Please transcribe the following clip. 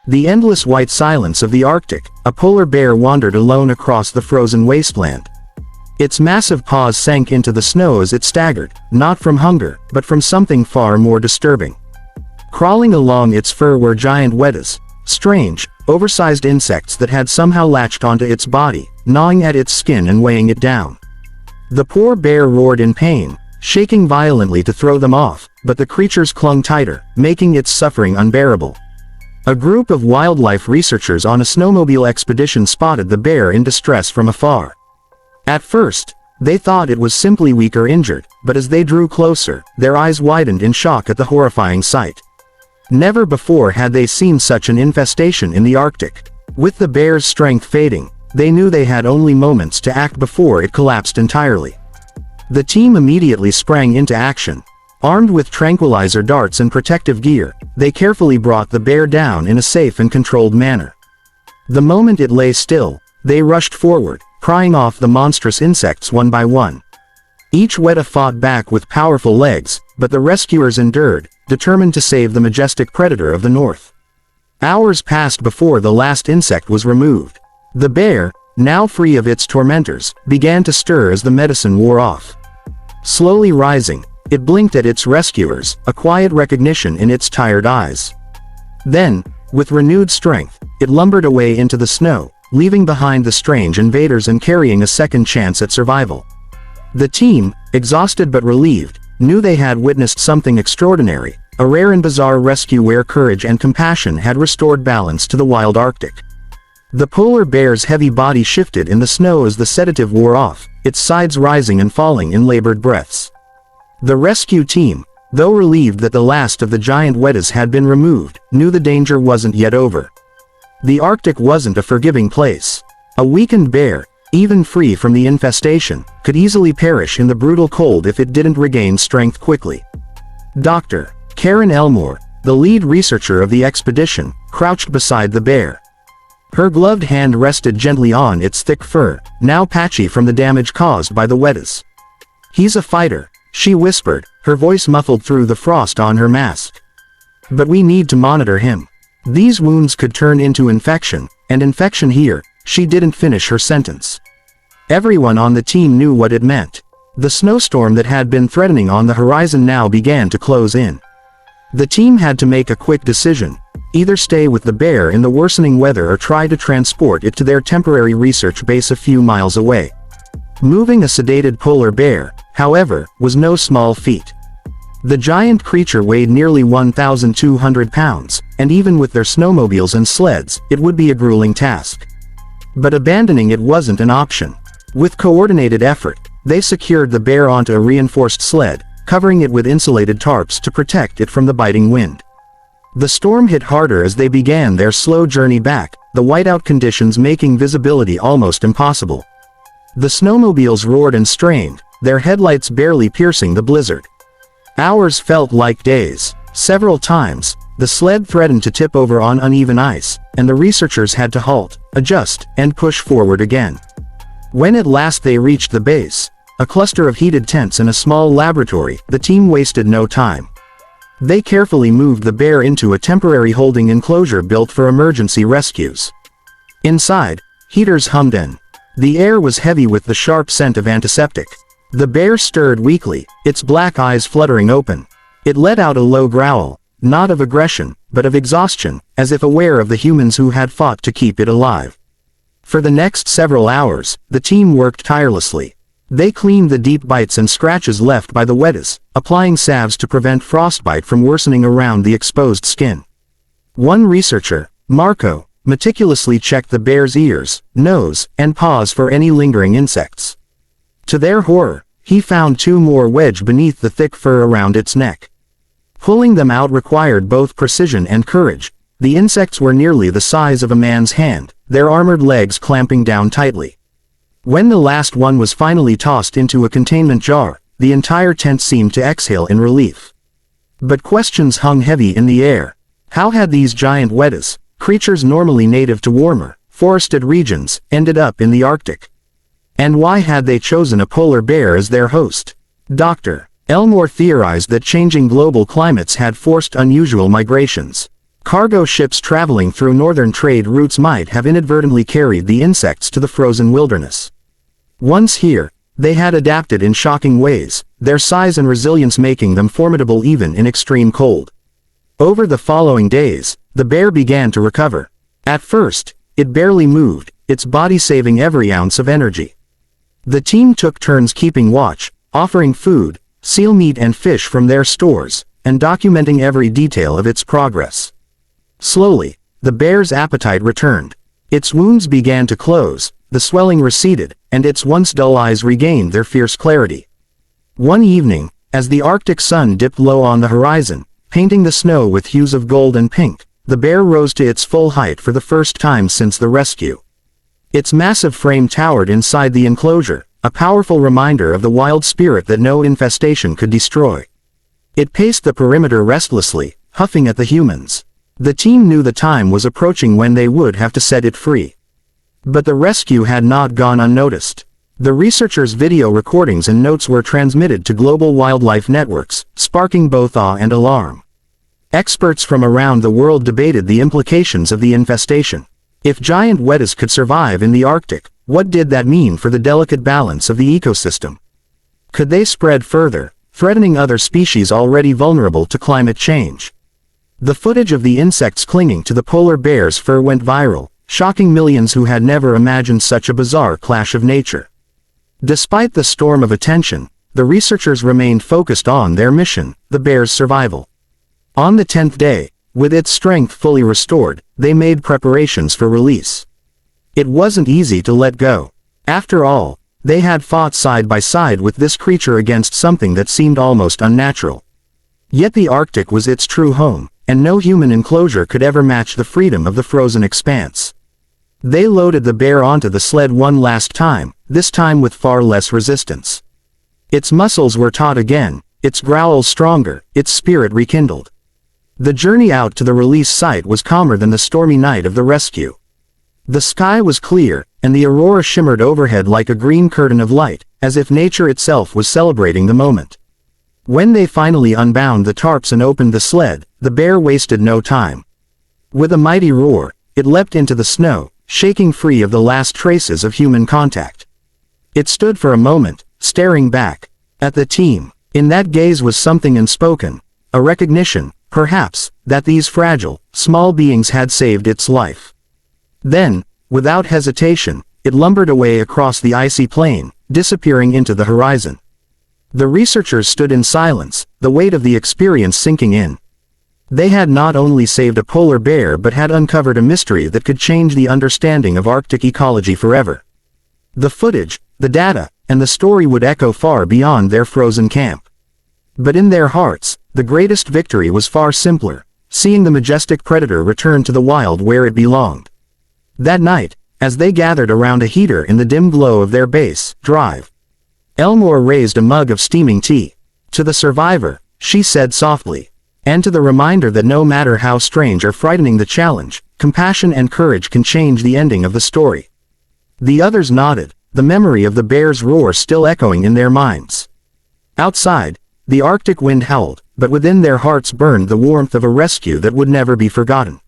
The endless white silence of the Arctic, a polar bear wandered alone across the frozen wasteland. Its massive paws sank into the snow as it staggered, not from hunger, but from something far more disturbing. Crawling along its fur were giant wetas, strange, oversized insects that had somehow latched onto its body, gnawing at its skin and weighing it down. The poor bear roared in pain, shaking violently to throw them off, but the creatures clung tighter, making its suffering unbearable. A group of wildlife researchers on a snowmobile expedition spotted the bear in distress from afar. At first, they thought it was simply weak or injured, but as they drew closer, their eyes widened in shock at the horrifying sight. Never before had they seen such an infestation in the Arctic. With the bear's strength fading, they knew they had only moments to act before it collapsed entirely. The team immediately sprang into action. Armed with tranquilizer darts and protective gear, they carefully brought the bear down in a safe and controlled manner. The moment it lay still, they rushed forward, prying off the monstrous insects one by one. Each Weta fought back with powerful legs, but the rescuers endured, determined to save the majestic predator of the north. Hours passed before the last insect was removed. The bear, now free of its tormentors, began to stir as the medicine wore off. Slowly rising, it blinked at its rescuers, a quiet recognition in its tired eyes. Then, with renewed strength, it lumbered away into the snow, leaving behind the strange invaders and carrying a second chance at survival. The team, exhausted but relieved, knew they had witnessed something extraordinary, a rare and bizarre rescue where courage and compassion had restored balance to the wild Arctic. The polar bear's heavy body shifted in the snow as the sedative wore off, its sides rising and falling in labored breaths. The rescue team, though relieved that the last of the giant wetas had been removed, knew the danger wasn't yet over. The Arctic wasn't a forgiving place. A weakened bear, even free from the infestation, could easily perish in the brutal cold if it didn't regain strength quickly. Dr. Karen Elmore, the lead researcher of the expedition, crouched beside the bear. Her gloved hand rested gently on its thick fur, now patchy from the damage caused by the wetas. "He's a fighter," she whispered, her voice muffled through the frost on her mask. "But we need to monitor him. These wounds could turn into infection, and infection here." She didn't finish her sentence. Everyone on the team knew what it meant. The snowstorm that had been threatening on the horizon now began to close in. The team had to make a quick decision: either stay with the bear in the worsening weather or try to transport it to their temporary research base a few miles away. Moving a sedated polar bear, however, was no small feat. The giant creature weighed nearly 1,200 pounds, and even with their snowmobiles and sleds, it would be a grueling task. But abandoning it wasn't an option. With coordinated effort, they secured the bear onto a reinforced sled, covering it with insulated tarps to protect it from the biting wind. The storm hit harder as they began their slow journey back, the whiteout conditions making visibility almost impossible. The snowmobiles roared and strained, their headlights barely piercing the blizzard. Hours felt like days. Several times, the sled threatened to tip over on uneven ice, and the researchers had to halt, adjust, and push forward again. When at last they reached the base, a cluster of heated tents and a small laboratory, the team wasted no time. They carefully moved the bear into a temporary holding enclosure built for emergency rescues. Inside, heaters hummed in. The air was heavy with the sharp scent of antiseptic. The bear stirred weakly, its black eyes fluttering open. It let out a low growl, not of aggression, but of exhaustion, as if aware of the humans who had fought to keep it alive. For the next several hours, the team worked tirelessly. They cleaned the deep bites and scratches left by the wetas, applying salves to prevent frostbite from worsening around the exposed skin. One researcher, Marco, meticulously checked the bear's ears, nose, and paws for any lingering insects. To their horror, he found two more wedged beneath the thick fur around its neck. Pulling them out required both precision and courage. The insects were nearly the size of a man's hand, their armored legs clamping down tightly. When the last one was finally tossed into a containment jar, the entire tent seemed to exhale in relief. But questions hung heavy in the air. How had these giant wetas, creatures normally native to warmer, forested regions, ended up in the Arctic? And why had they chosen a polar bear as their host? Dr. Elmore theorized that changing global climates had forced unusual migrations. Cargo ships traveling through northern trade routes might have inadvertently carried the insects to the frozen wilderness. Once here, they had adapted in shocking ways, their size and resilience making them formidable even in extreme cold. Over the following days, the bear began to recover. At first, it barely moved, its body saving every ounce of energy. The team took turns keeping watch, offering food, seal meat and fish from their stores, and documenting every detail of its progress. Slowly, the bear's appetite returned. Its wounds began to close, the swelling receded, and its once dull eyes regained their fierce clarity. One evening, as the Arctic sun dipped low on the horizon, painting the snow with hues of gold and pink, the bear rose to its full height for the first time since the rescue. Its massive frame towered inside the enclosure, a powerful reminder of the wild spirit that no infestation could destroy. It paced the perimeter restlessly, huffing at the humans. The team knew the time was approaching when they would have to set it free. But the rescue had not gone unnoticed. The researchers' video recordings and notes were transmitted to global wildlife networks, sparking both awe and alarm. Experts from around the world debated the implications of the infestation. If giant wetas could survive in the Arctic, what did that mean for the delicate balance of the ecosystem? Could they spread further, threatening other species already vulnerable to climate change? The footage of the insects clinging to the polar bear's fur went viral, shocking millions who had never imagined such a bizarre clash of nature. Despite the storm of attention, the researchers remained focused on their mission, the bear's survival. On the 10th day, with its strength fully restored, they made preparations for release. It wasn't easy to let go. After all, they had fought side by side with this creature against something that seemed almost unnatural. Yet the Arctic was its true home, and no human enclosure could ever match the freedom of the frozen expanse. They loaded the bear onto the sled one last time, this time with far less resistance. Its muscles were taut again, its growls stronger, its spirit rekindled. The journey out to the release site was calmer than the stormy night of the rescue. The sky was clear, and the aurora shimmered overhead like a green curtain of light, as if nature itself was celebrating the moment. When they finally unbound the tarps and opened the sled, the bear wasted no time. With a mighty roar, it leapt into the snow, shaking free of the last traces of human contact. It stood for a moment, staring back at the team. In that gaze was something unspoken, a recognition, perhaps, that these fragile, small beings had saved its life. Then, without hesitation, it lumbered away across the icy plain, disappearing into the horizon. The researchers stood in silence, the weight of the experience sinking in. They had not only saved a polar bear but had uncovered a mystery that could change the understanding of Arctic ecology forever. The footage, the data, and the story would echo far beyond their frozen camp. But in their hearts, the greatest victory was far simpler, seeing the majestic predator return to the wild where it belonged. That night, as they gathered around a heater in the dim glow of their base drive, Elmore raised a mug of steaming tea. To the survivor, she said softly, and to the reminder that no matter how strange or frightening the challenge, compassion and courage can change the ending of the story. The others nodded, the memory of the bear's roar still echoing in their minds. Outside, the Arctic wind howled, but within their hearts burned the warmth of a rescue that would never be forgotten.